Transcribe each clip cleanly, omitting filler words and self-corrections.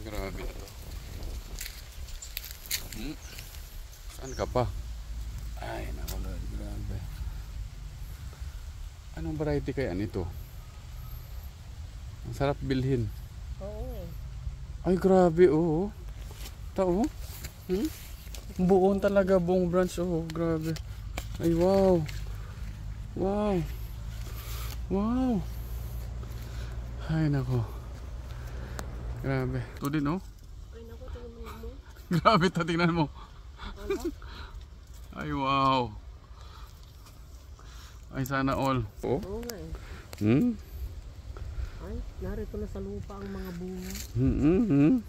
Grabe to. Saan ka pa? Ay, naku Lord, grabe. Anong variety kaya nito? Ang sarap bilhin. Oo. Ay, grabe, oh. Tao. Buon talaga, buong branch, oh. Grabe. Ay, wow. Wow. Wow. Ay, nako. Grabe. Ito din, oh. Ay, naku, tingnan mo. Grabe, tingnan mo. Ay, wow. Ay, sana all. Oh? Oo nga eh. Ay, narito na sa lupa ang mga bunga. Ayan.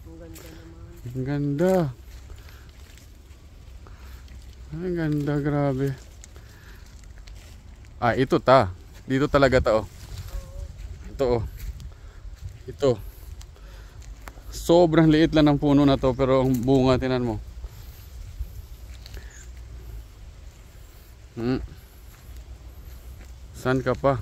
Ang ganda naman. Ang ganda. Ang ganda, grabe. Ah, ito ta. Dito talaga ta, oh. Ito, oh. Ito. Sobrang liit lang ng puno na to, pero ang bunga, tinan mo. Saan ka pa?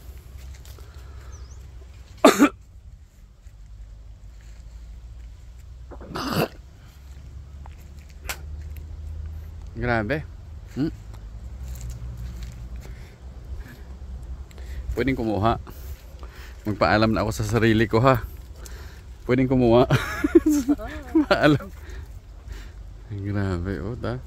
Grabe. Pwedeng kumuha. Magpaalam na ako sa sarili ko, ha. Pwedeng kumuha. Paalam. Grabe, oh, ta.